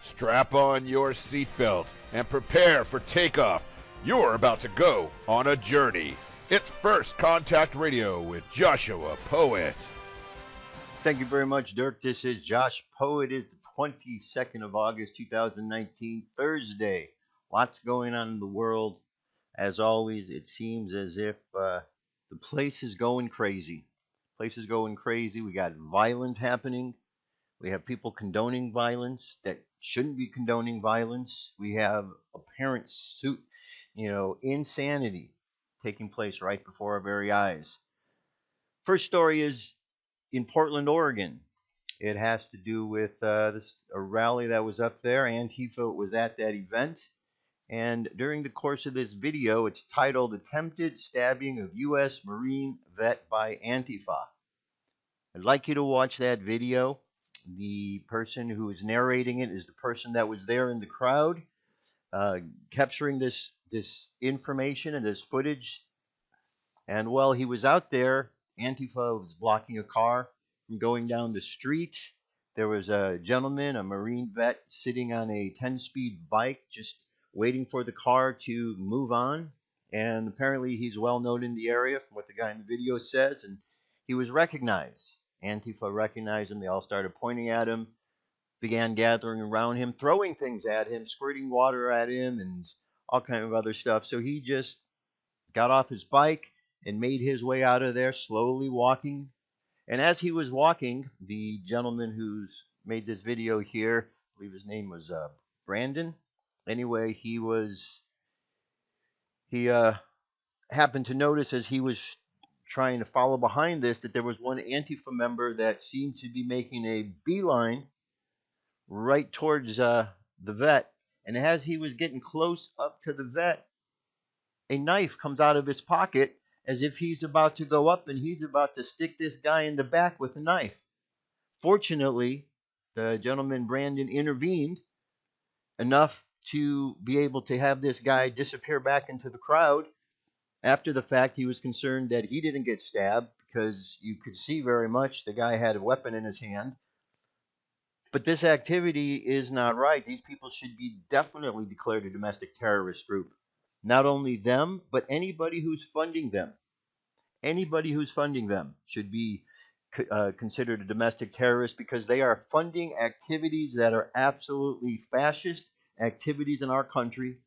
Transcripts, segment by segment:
Strap on your seatbelt and prepare for takeoff. You're about to go on a journey. It's First Contact Radio with Joshua Poet. Thank you very much, Dirk. This is Josh Poet. It is the 22nd of August, 2019, Thursday. Lots going on in the world. As always, it seems as if the place is going crazy. Place is going crazy. We got violence happening. We have people condoning violence that shouldn't be condoning violence. We have apparent insanity taking place right before our very eyes. First story is in Portland, Oregon. It has to do with a rally that was up there. Antifa was at that event. And during the course of this video, it's titled Attempted Stabbing of U.S. Marine Vet by Antifa. I'd like you to watch that video. The person who is narrating it is the person that was there in the crowd, capturing this information and this footage. And while he was out there, Antifa was blocking a car from going down the street. There was a gentleman, a Marine vet, sitting on a 10-speed bike, just waiting for the car to move on. And apparently he's well known in the area from what the guy in the video says, and he was recognized. Antifa recognized him. They all started pointing at him, began gathering around him, throwing things at him, squirting water at him, and all kind of other stuff. So he just got off his bike and made his way out of there, slowly walking. And as he was walking, the gentleman who's made this video here, I believe his name was Brandon. Anyway, he happened to notice as he was trying to follow behind this that there was one Antifa member that seemed to be making a beeline right towards the vet. And as he was getting close up to the vet, a knife comes out of his pocket as if he's about to go up and he's about to stick this guy in the back with a knife. Fortunately, the gentleman Brandon intervened enough to be able to have this guy disappear back into the crowd. After the fact, he was concerned that he didn't get stabbed because you could see very much the guy had a weapon in his hand. But this activity is not right. These people should be definitely declared a domestic terrorist group. Not only them, but anybody who's funding them. Anybody who's funding them should be considered a domestic terrorist because they are funding activities that are absolutely fascist activities in our country.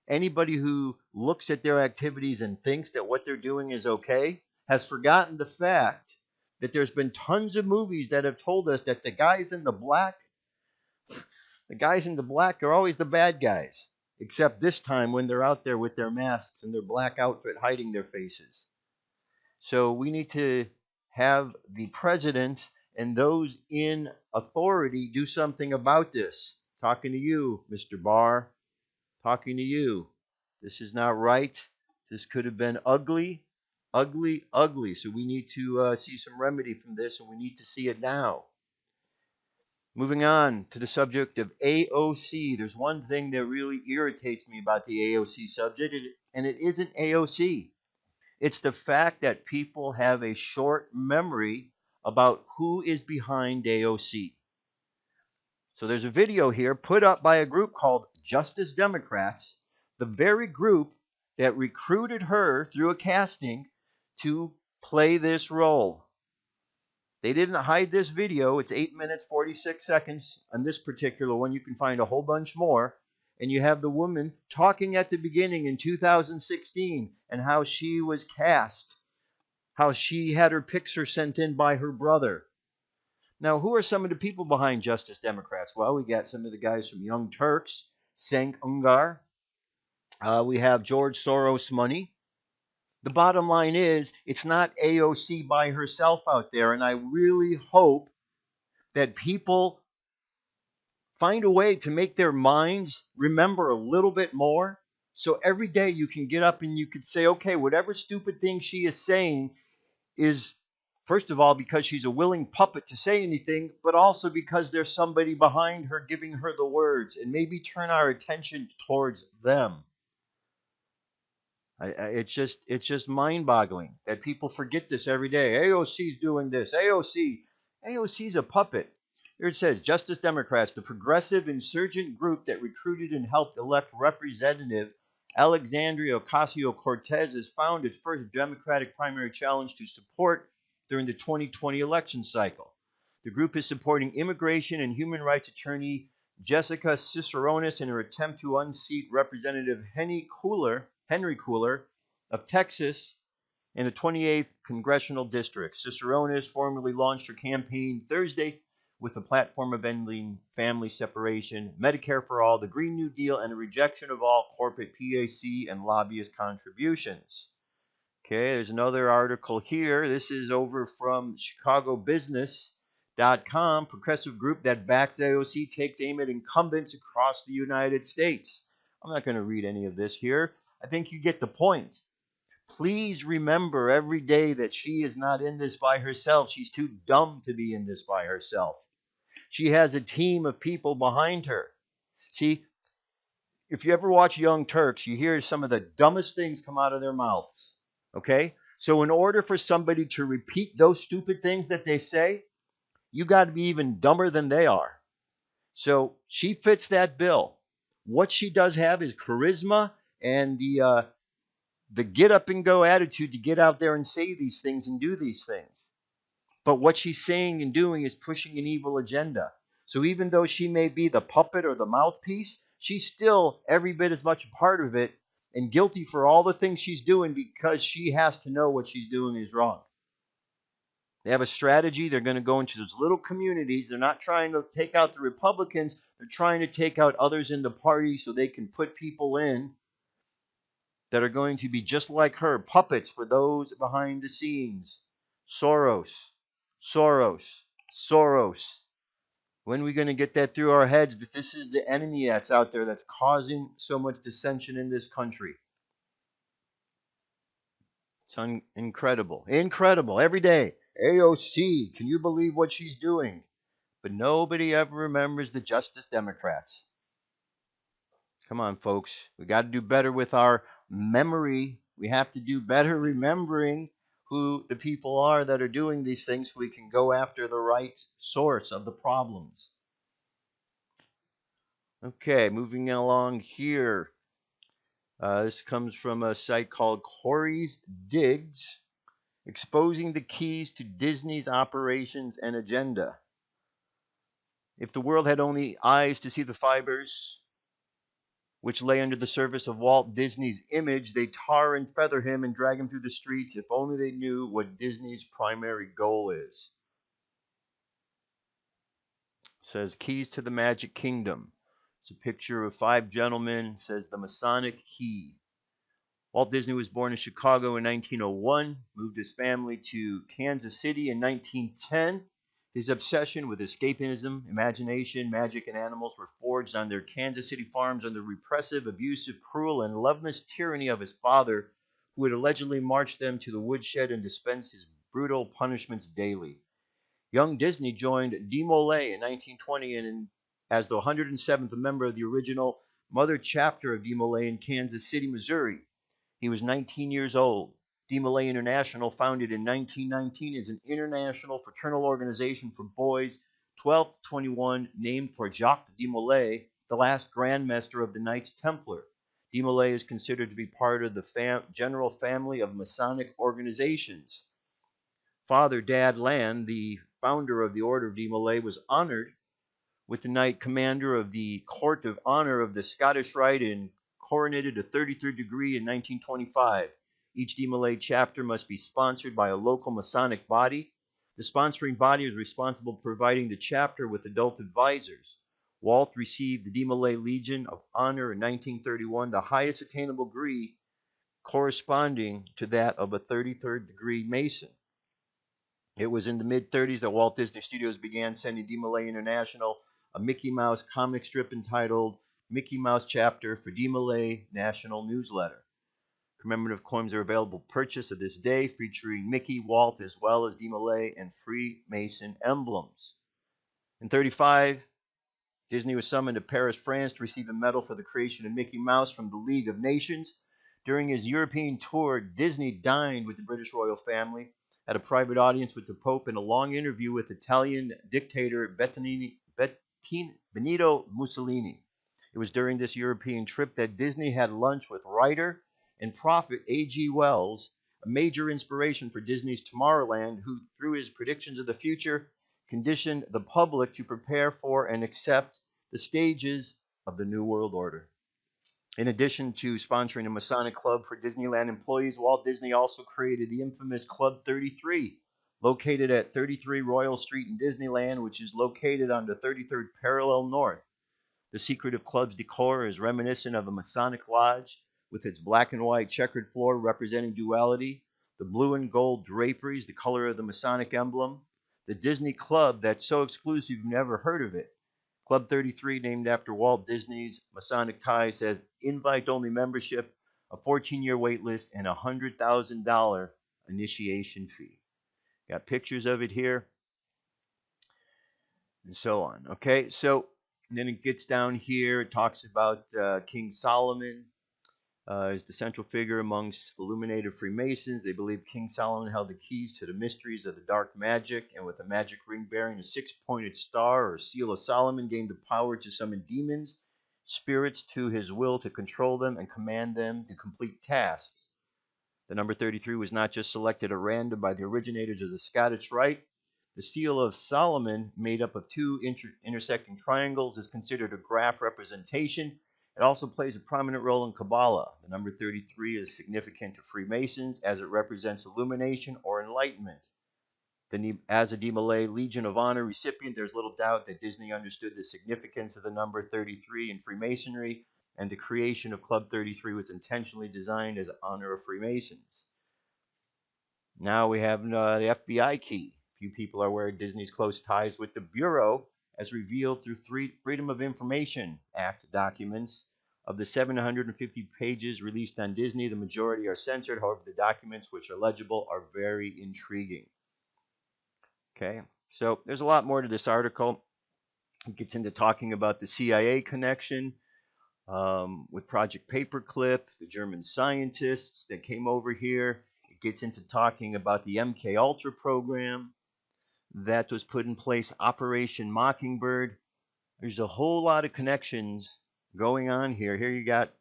Anybody who looks at their activities and thinks that what they're doing is okay has forgotten the fact that there's been tons of movies that have told us that the guys in the black are always the bad guys, except this time when they're out there with their masks and their black outfit hiding their faces. So we need to have the president and those in authority do something about this. Talking to you, Mr. Barr. Talking to you. This is not right. This could have been ugly, ugly, ugly. So we need to see some remedy from this, and we need to see it now. Moving on to the subject of AOC. There's one thing that really irritates me about the AOC subject, and it isn't AOC. It's the fact that people have a short memory about who is behind AOC. So there's a video here put up by a group called Justice Democrats, the very group that recruited her through a casting to play this role. They didn't hide this video. It's 8 minutes, 46 seconds on this particular one. You can find a whole bunch more. And you have the woman talking at the beginning in 2016 and how she was cast, how she had her picture sent in by her brother. Now, who are some of the people behind Justice Democrats? Well, we got some of the guys from Young Turks, Cenk Uygur. We have George Soros money. The bottom line is, it's not AOC by herself out there, and I really hope that people find a way to make their minds remember a little bit more. So every day you can get up and you could say, okay, whatever stupid thing she is saying is, first of all, because she's a willing puppet to say anything, but also because there's somebody behind her giving her the words, and maybe turn our attention towards them. It's just mind-boggling that people forget this every day. AOC's doing this. AOC's a puppet. Here it says, Justice Democrats, the progressive insurgent group that recruited and helped elect Representative Alexandria Ocasio-Cortez, has found its first Democratic primary challenge to support during the 2020 election cycle. The group is supporting immigration and human rights attorney Jessica Ciceronis in her attempt to unseat Representative Henry Cooler of Texas in the 28th Congressional District. Ciceronis formally launched her campaign Thursday with a platform of ending family separation, Medicare for all, the Green New Deal, and a rejection of all corporate PAC and lobbyist contributions. Okay, there's another article here. This is over from ChicagoBusiness.com. Progressive group that backs AOC takes aim at incumbents across the United States. I'm not going to read any of this here. I think you get the point. Please remember every day that she is not in this by herself. She's too dumb to be in this by herself. She has a team of people behind her. See, if you ever watch Young Turks, you hear some of the dumbest things come out of their mouths. Okay? So in order for somebody to repeat those stupid things that they say, you got to be even dumber than they are. So she fits that bill. What she does have is charisma and the get up and go attitude to get out there and say these things and do these things. But what she's saying and doing is pushing an evil agenda. So even though she may be the puppet or the mouthpiece, she's still every bit as much a part of it and guilty for all the things she's doing because she has to know what she's doing is wrong. They have a strategy. They're going to go into those little communities. They're not trying to take out the Republicans. They're trying to take out others in the party so they can put people in that are going to be just like her, puppets for those behind the scenes. Soros. When are we going to get that through our heads that this is the enemy that's out there that's causing so much dissension in this country? It's incredible. Incredible. Every day. AOC, can you believe what she's doing? But nobody ever remembers the Justice Democrats. Come on, folks. We got to do better with our memory. We have to do better remembering who the people are that are doing these things so we can go after the right source of the problems. Okay, moving along here. This comes from a site called Corey's Digs, exposing the keys to Disney's operations and agenda. If the world had only eyes to see the fibers which lay under the surface of Walt Disney's image, they tar and feather him and drag him through the streets. If only they knew what Disney's primary goal is. It says Keys to the Magic Kingdom. It's a picture of 5 gentlemen. It says the Masonic Key. Walt Disney was born in Chicago in 1901, moved his family to Kansas City in 1910. His obsession with escapism, imagination, magic, and animals were forged on their Kansas City farms under the repressive, abusive, cruel, and loveless tyranny of his father, who had allegedly marched them to the woodshed and dispensed his brutal punishments daily. Young Disney joined De Molay in 1920 and as the 107th member of the original mother chapter of De Molay in Kansas City, Missouri. He was 19 years old. De Molay International, founded in 1919, is an international fraternal organization for boys 12 to 21, named for Jacques de Molay, the last Grand Master of the Knights Templar. De Molay is considered to be part of the general family of Masonic organizations. Father Dad Land, the founder of the Order of De Molay, was honored with the Knight Commander of the Court of Honor of the Scottish Rite and coronated a 33rd degree in 1925. Each De Molay chapter must be sponsored by a local Masonic body. The sponsoring body is responsible for providing the chapter with adult advisors. Walt received the De Molay Legion of Honor in 1931, the highest attainable degree corresponding to that of a 33rd degree Mason. It was in the mid-30s that Walt Disney Studios began sending De Molay International a Mickey Mouse comic strip entitled Mickey Mouse Chapter for De Molay National Newsletter. Commemorative coins are available for purchase of this day, featuring Mickey, Walt, as well as De Molay and Freemason emblems. In 1935, Disney was summoned to Paris, France to receive a medal for the creation of Mickey Mouse from the League of Nations. During his European tour, Disney dined with the British royal family. had a private audience with the Pope and a long interview with Italian dictator Benito Mussolini. It was during this European trip that Disney had lunch with writer and prophet A.G. Wells, a major inspiration for Disney's Tomorrowland, who, through his predictions of the future, conditioned the public to prepare for and accept the stages of the New World Order. In addition to sponsoring a Masonic club for Disneyland employees, Walt Disney also created the infamous Club 33, located at 33 Royal Street in Disneyland, which is located on the 33rd parallel north. The secret of club's decor is reminiscent of a Masonic lodge, with its black and white checkered floor representing duality, the blue and gold draperies, the color of the Masonic emblem. The Disney Club that's so exclusive you've never heard of it. Club 33, named after Walt Disney's Masonic ties, has invite-only membership, a 14-year wait list, and a $100,000 initiation fee. Got pictures of it here, and so on. Okay, so then it gets down here. It talks about King Solomon is the central figure amongst illuminated Freemasons. They believe King Solomon held the keys to the mysteries of the dark magic, and with a magic ring bearing a six-pointed star or seal of Solomon, gained the power to summon demons, spirits to his will to control them and command them to complete tasks. The number 33 was not just selected at random by the originators of the Scottish Rite. The seal of Solomon, made up of two intersecting triangles, is considered a graph representation. It also plays a prominent role in Kabbalah. The number 33 is significant to Freemasons as it represents illumination or enlightenment. As a Malay Legion of Honor recipient, there's little doubt that Disney understood the significance of the number 33 in Freemasonry, and the creation of Club 33 was intentionally designed as an honor of Freemasons. Now we have the FBI key. Few people are aware of Disney's close ties with the Bureau, as revealed through Freedom of Information Act documents. Of the 750 pages released on Disney, the majority are censored. However, the documents which are legible are very intriguing. Okay, so there's a lot more to this article. It gets into talking about the CIA connection with Project Paperclip, the German scientists that came over here. It gets into talking about the MK Ultra program that was put in place, Operation Mockingbird. There's a whole lot of connections going on here. Here you got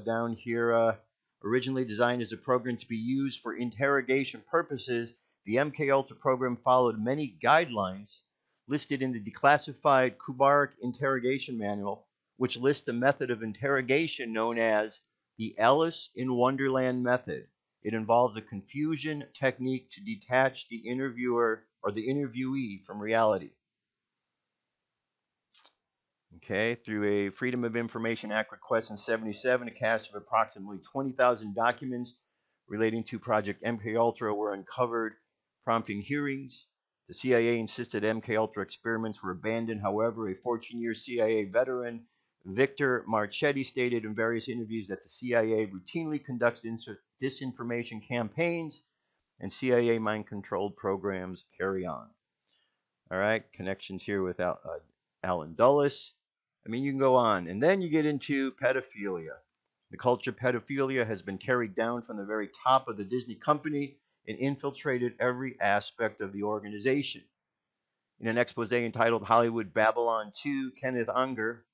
down here, originally designed as a program to be used for interrogation purposes, the MK Ultra program followed many guidelines listed in the declassified Kubark Interrogation Manual, which lists a method of interrogation known as the Alice in Wonderland method. It involves a confusion technique to detach the interviewer or the interviewee from reality. Okay, through a Freedom of Information Act request in 1977, a cache of approximately 20,000 documents relating to Project MKUltra were uncovered, prompting hearings. The CIA insisted MKUltra experiments were abandoned. However, a 14-year CIA veteran, Victor Marchetti, stated in various interviews that the CIA routinely conducts disinformation campaigns and CIA mind-controlled programs carry on. All right, connections here with Alan Dulles. I mean, you can go on. And then you get into pedophilia. The culture of pedophilia has been carried down from the very top of the Disney company and infiltrated every aspect of the organization. In an expose entitled Hollywood Babylon 2, Kenneth Unger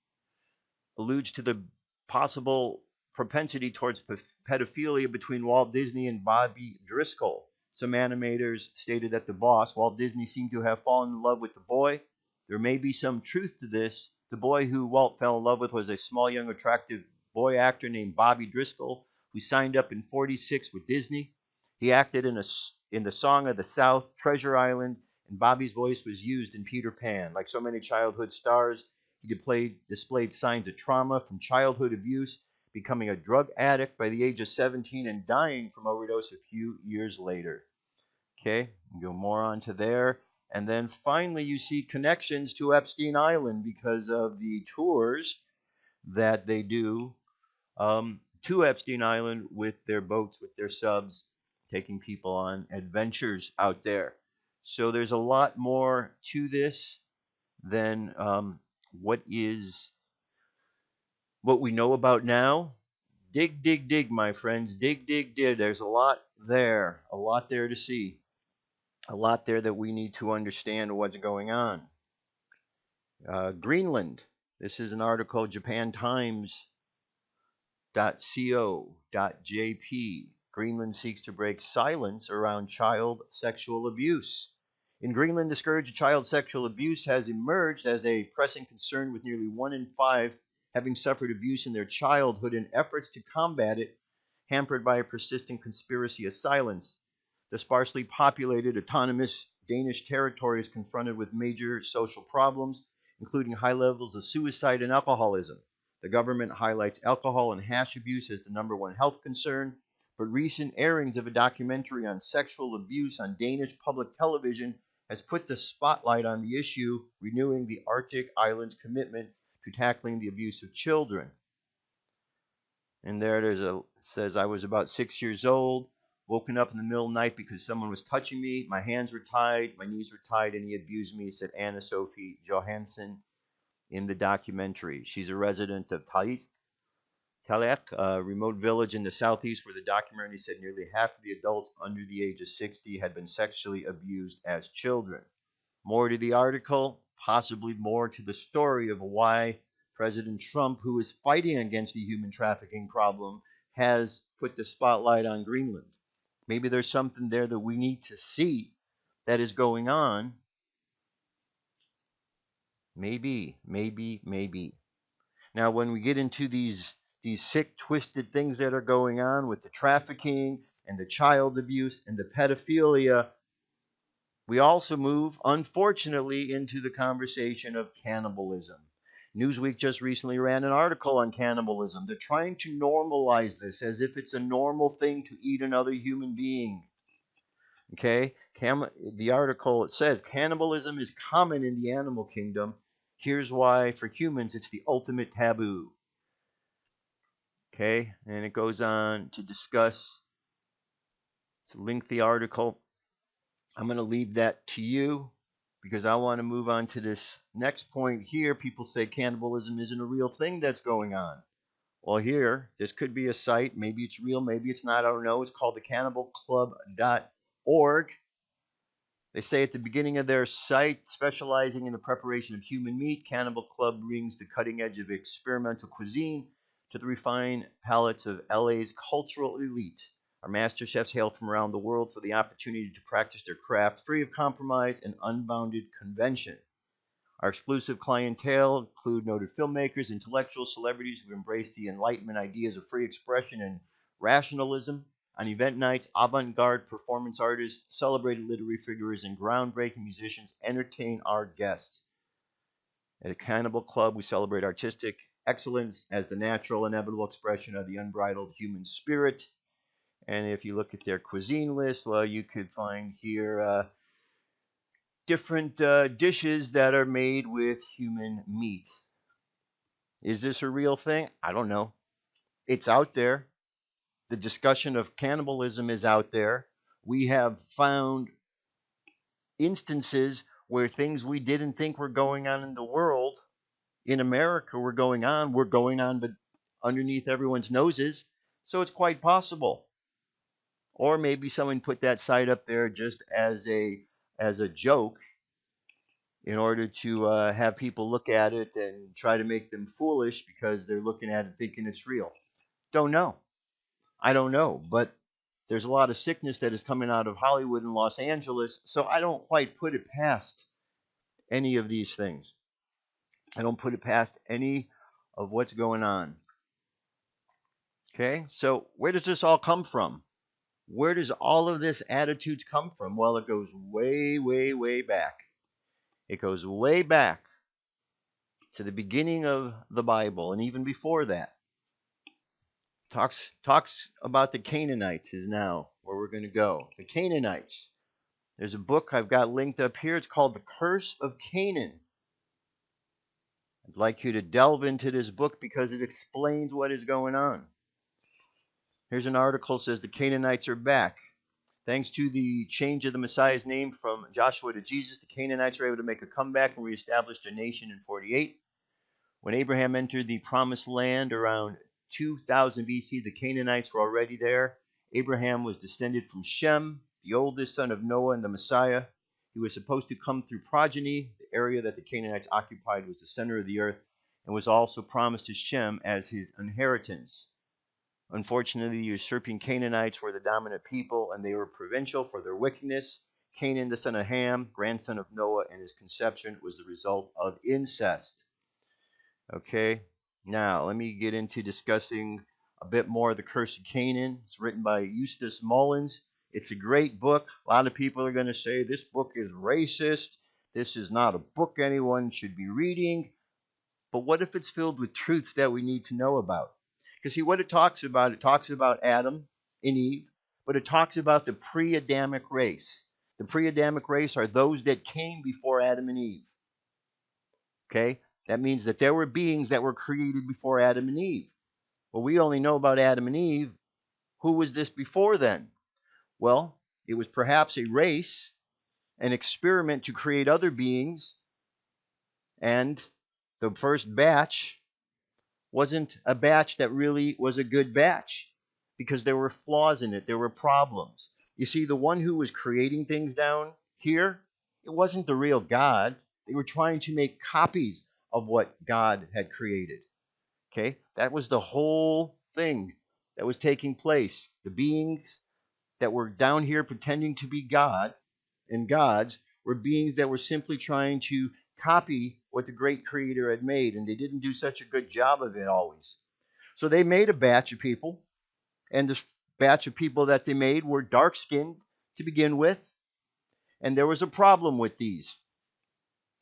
alludes to the possible propensity towards pedophilia between Walt Disney and Bobby Driscoll. Some animators stated that the boss, Walt Disney, seemed to have fallen in love with the boy. There may be some truth to this. The boy who Walt fell in love with was a small, young, attractive boy actor named Bobby Driscoll, who signed up in 1946 with Disney. He acted in the Song of the South, Treasure Island, and Bobby's voice was used in Peter Pan. Like so many childhood stars, he displayed signs of trauma from childhood abuse, becoming a drug addict by the age of 17 and dying from overdose a few years later. Okay, go more on to there. And then finally, you see connections to Epstein Island because of the tours that they do to Epstein Island with their boats, with their subs, taking people on adventures out there. So there's a lot more to this than what we know about now. Dig, dig, dig, my friends. Dig, dig, dig. There's a lot there to see. a lot there that we need to understand what's going on. Greenland. This is an article, japantimes.co.jp. Greenland seeks to break silence around child sexual abuse. In Greenland, the scourge of child sexual abuse has emerged as a pressing concern, with nearly 1 in 5 having suffered abuse in their childhood, and efforts to combat it hampered by a persistent conspiracy of silence. The sparsely populated, autonomous Danish territory is confronted with major social problems, including high levels of suicide and alcoholism. The government highlights alcohol and hash abuse as the number one health concern, but recent airings of a documentary on sexual abuse on Danish public television has put the spotlight on the issue, renewing the Arctic islands' commitment to tackling the abuse of children. And says, I was about 6 years old, woken up in the middle of the night because someone was touching me. My hands were tied, my knees were tied, and he abused me, said Anna Sophie Johansson in the documentary. She's a resident of Talek, a remote village in the southeast, where the documentary said nearly half of the adults under the age of 60 had been sexually abused as children. More to the article, possibly more to the story of why President Trump, who is fighting against the human trafficking problem, has put the spotlight on Greenland. Maybe there's something there that we need to see that is going on. Maybe. Now, when we get into these sick, twisted things that are going on with the trafficking and the child abuse and the pedophilia, we also move, unfortunately, into the conversation of cannibalism. Newsweek just recently ran an article on cannibalism. They're trying to normalize this as if it's a normal thing to eat another human being. Okay? The article, it says, cannibalism is common in the animal kingdom. Here's why, for humans, it's the ultimate taboo. Okay? And it goes on to discuss, it's a lengthy article. I'm going to leave that to you because I want to move on to this next point here. People say cannibalism isn't a real thing that's going on. Well, here, this could be a site. Maybe it's real, maybe it's not. I don't know. It's called the CannibalClub.org. They say at the beginning of their site, specializing in the preparation of human meat, Cannibal Club brings the cutting edge of experimental cuisine to the refined palates of LA's cultural elite. Our master chefs hail from around the world for the opportunity to practice their craft free of compromise and unbounded convention. Our exclusive clientele include noted filmmakers, intellectuals, celebrities who embrace the Enlightenment ideas of free expression and rationalism. On event nights, avant-garde performance artists, celebrated literary figures, and groundbreaking musicians entertain our guests. At a Cannibal Club, we celebrate artistic excellence as the natural, inevitable expression of the unbridled human spirit. And if you look at their cuisine list, well, you could find here different dishes that are made with human meat. Is this a real thing? I don't know. It's out there. The discussion of cannibalism is out there. We have found instances where things we didn't think were going on in the world, in America, were going on, but underneath everyone's noses. So it's quite possible. Or maybe someone put that site up there just as a joke in order to have people look at it and try to make them foolish because they're looking at it thinking it's real. Don't know. I don't know. But there's a lot of sickness that is coming out of Hollywood and Los Angeles, so I don't quite put it past any of these things. I don't put it past any of what's going on. Okay, so where does this all come from? Where does all of this attitudes come from? Well, it goes way, way, way back. It goes way back to the beginning of the Bible, and even before that. Talks about the Canaanites is now where we're going to go. The Canaanites. There's a book I've got linked up here. It's called The Curse of Canaan. I'd like you to delve into this book because it explains what is going on. Here's an article that says the Canaanites are back. Thanks to the change of the Messiah's name from Joshua to Jesus, the Canaanites were able to make a comeback and reestablish their nation in 48. When Abraham entered the Promised Land around 2000 BC, the Canaanites were already there. Abraham was descended from Shem. the oldest son of Noah and the Messiah. He was supposed to come through progeny. The area that the Canaanites occupied was the center of the earth and was also promised to Shem as his inheritance. Unfortunately, the usurping Canaanites were the dominant people, and they were provincial for their wickedness. Canaan, the son of Ham, grandson of Noah, and his conception was the result of incest. Okay, now let me get into discussing a bit more of The Curse of Canaan. It's written by Eustace Mullins. It's a great book. A lot of people are going to say this book is racist. This is not a book anyone should be reading. But what if it's filled with truths that we need to know about? Because see, what it talks about Adam and Eve, but it talks about the pre-Adamic race. The pre-Adamic race are those that came before Adam and Eve. Okay? That means that there were beings that were created before Adam and Eve. Well, we only know about Adam and Eve. Who was this before then? Well, it was perhaps a race, an experiment to create other beings, and the first batch wasn't a batch that really was a good batch because there were flaws in it. There were problems. You see, the one who was creating things down here, it wasn't the real God. They were trying to make copies of what God had created. Okay? That was the whole thing that was taking place. The beings that were down here pretending to be God and gods were beings that were simply trying to copy what the great creator had made, and they didn't do such a good job of it always. So they made a batch of people, and this batch of people that they made were dark-skinned to begin with, and there was a problem with these.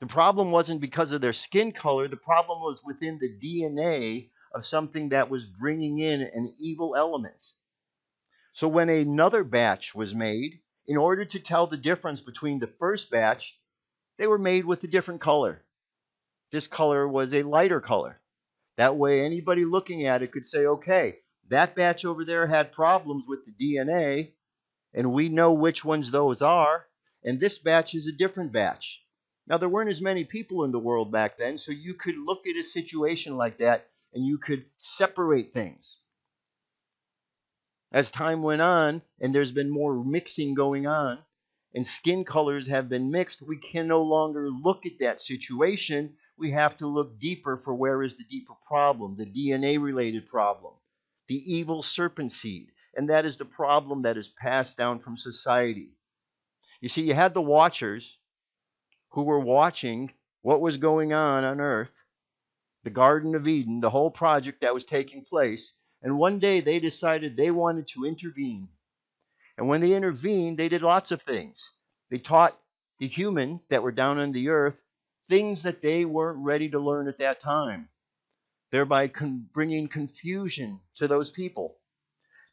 The problem wasn't because of their skin color. The problem was within the DNA of something that was bringing in an evil element. So when another batch was made, in order to tell the difference between the first batch, they were made with a different color. This color was a lighter color. That way anybody looking at it could say, okay, that batch over there had problems with the DNA, and we know which ones those are, and this batch is a different batch. Now, there weren't as many people in the world back then, so you could look at a situation like that and you could separate things. As time went on, and there's been more mixing going on, and skin colors have been mixed, we can no longer look at that situation. We have to look deeper for where is the deeper problem, the DNA-related problem, the evil serpent seed. And that is the problem that is passed down from society. You see, you had the watchers who were watching what was going on earth, the Garden of Eden, the whole project that was taking place. And one day they decided they wanted to intervene. And when they intervened, they did lots of things. They taught the humans that were down on the earth things that they weren't ready to learn at that time, thereby bringing confusion to those people.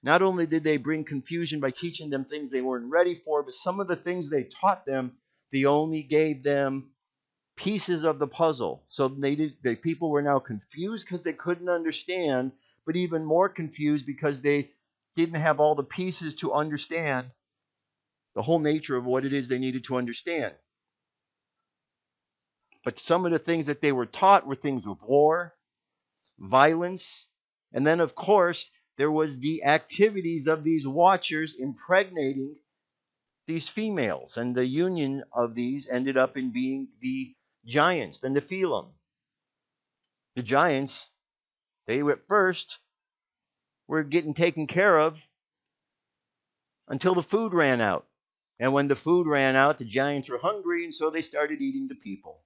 Not only did they bring confusion by teaching them things they weren't ready for, but some of the things they taught them, they only gave them pieces of the puzzle. So the people were now confused because they couldn't understand, but even more confused because they didn't have all the pieces to understand the whole nature of what it is they needed to understand. But some of the things that they were taught were things of war, violence, and then, of course, there was the activities of these watchers impregnating these females, and the union of these ended up in being the giants and the Nephilim. The giants, they at first were getting taken care of until the food ran out. And when the food ran out, the giants were hungry, and so they started eating the people.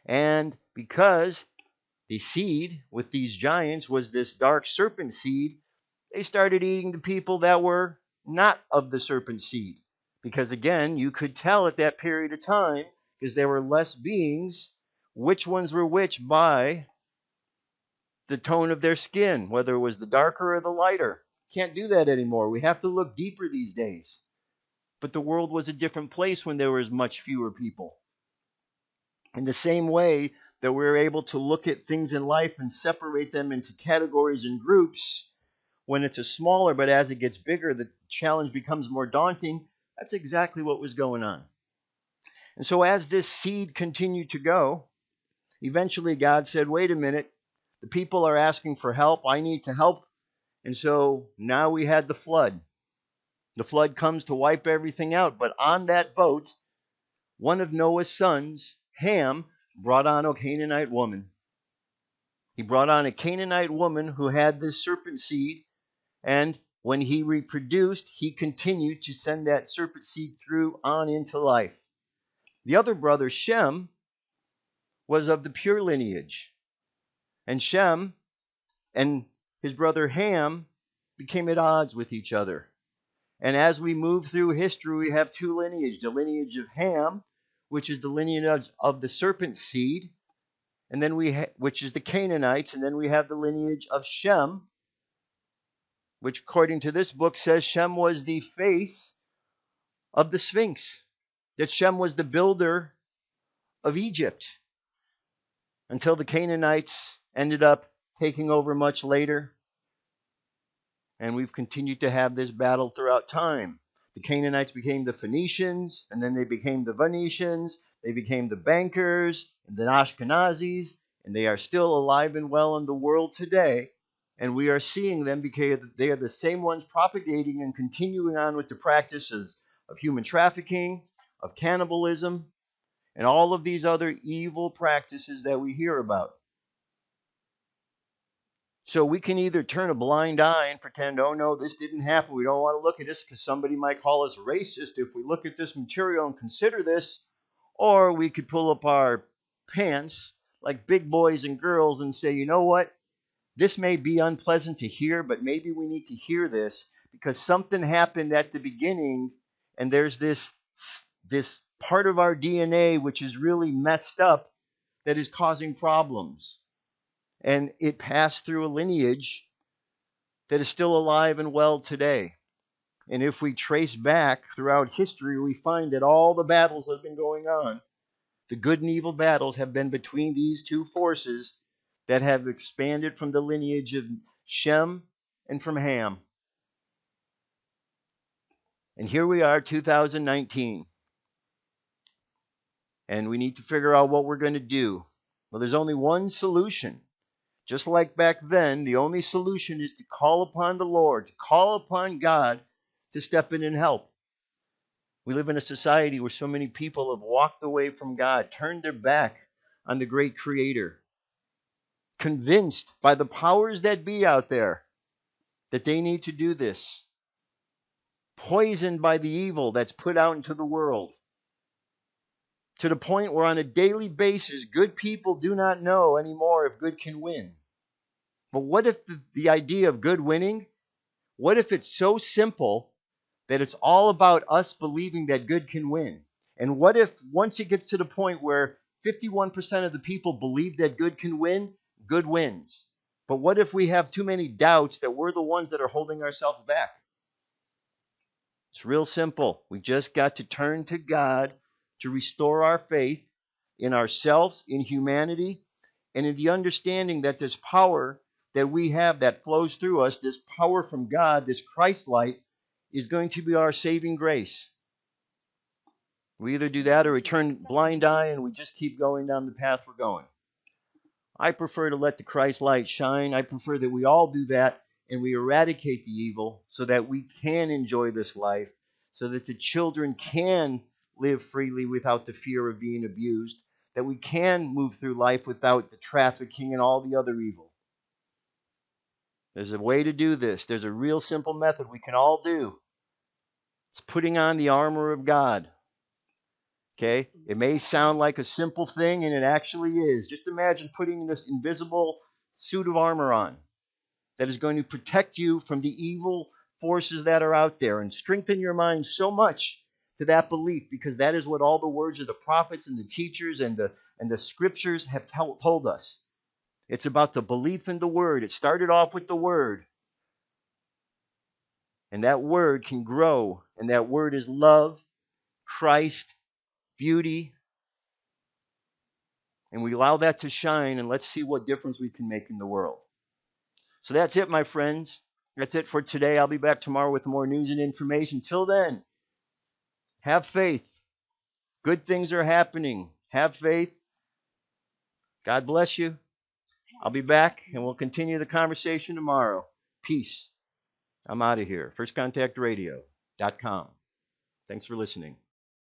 And because the seed with these giants was this dark serpent seed, they started eating the people that were not of the serpent seed. Because again, you could tell at that period of time, because there were less beings, which ones were which by the tone of their skin, whether it was the darker or the lighter. Can't do that anymore. We have to look deeper these days. But the world was a different place when there was much fewer people. In the same way that we're able to look at things in life and separate them into categories and groups, when it's a smaller, but as it gets bigger, the challenge becomes more daunting. That's exactly what was going on. And so as this seed continued to go, eventually God said, wait a minute, the people are asking for help. I need to help. And so now we had the flood. The flood comes to wipe everything out. But on that boat, one of Noah's sons, Ham, brought on a Canaanite woman. He brought on a Canaanite woman who had this serpent seed, and when he reproduced, he continued to send that serpent seed through on into life. The other brother, Shem, was of the pure lineage. And Shem and his brother Ham became at odds with each other. And as we move through history, we have two lineages. The lineage of Ham, which is the lineage of the serpent seed, and then which is the Canaanites, and then we have the lineage of Shem, which according to this book says Shem was the face of the Sphinx, that Shem was the builder of Egypt, until the Canaanites ended up taking over much later. And we've continued to have this battle throughout time. The Canaanites became the Phoenicians, and then they became the Venetians, they became the bankers, and the Ashkenazis, and they are still alive and well in the world today. And we are seeing them because they are the same ones propagating and continuing on with the practices of human trafficking, of cannibalism, and all of these other evil practices that we hear about. So we can either turn a blind eye and pretend, oh no, this didn't happen. We don't want to look at this because somebody might call us racist if we look at this material and consider this. Or we could pull up our pants like big boys and girls and say, you know what? This may be unpleasant to hear, but maybe we need to hear this because something happened at the beginning, and there's this part of our DNA which is really messed up that is causing problems. And it passed through a lineage that is still alive and well today. And if we trace back throughout history, we find that all the battles that have been going on, the good and evil battles, have been between these two forces that have expanded from the lineage of Shem and from Ham. And here we are, 2019. And we need to figure out what we're going to do. Well, there's only one solution. Just like back then, the only solution is to call upon the Lord, to call upon God to step in and help. We live in a society where so many people have walked away from God, turned their back on the great Creator, convinced by the powers that be out there that they need to do this, poisoned by the evil that's put out into the world, to the point where on a daily basis, good people do not know anymore if good can win. But what if the idea of good winning, what if it's so simple that it's all about us believing that good can win? And what if once it gets to the point where 51% of the people believe that good can win, good wins? But what if we have too many doubts that we're the ones that are holding ourselves back? It's real simple. We just got to turn to God to restore our faith in ourselves, in humanity, and in the understanding that this power that we have that flows through us, this power from God, this Christ light, is going to be our saving grace. We either do that or we turn blind eye and we just keep going down the path we're going. I prefer to let the Christ light shine. I prefer that we all do that and we eradicate the evil so that we can enjoy this life, so that the children can live freely without the fear of being abused, that we can move through life without the trafficking and all the other evil. There's a way to do this. There's a real simple method we can all do. It's putting on the armor of God. Okay? It may sound like a simple thing, and it actually is. Just imagine putting this invisible suit of armor on that is going to protect you from the evil forces that are out there and strengthen your mind so much to that belief, because that is what all the words of the prophets and the teachers and the scriptures have told us. It's about the belief in the Word. It started off with the Word. And that Word can grow. And that Word is love, Christ, beauty. And we allow that to shine, and let's see what difference we can make in the world. So that's it, my friends. That's it for today. I'll be back tomorrow with more news and information. Till then, have faith. Good things are happening. Have faith. God bless you. I'll be back, and we'll continue the conversation tomorrow. Peace. I'm out of here. First Contact Radio. ArmorOfGod.com. Thanks for listening.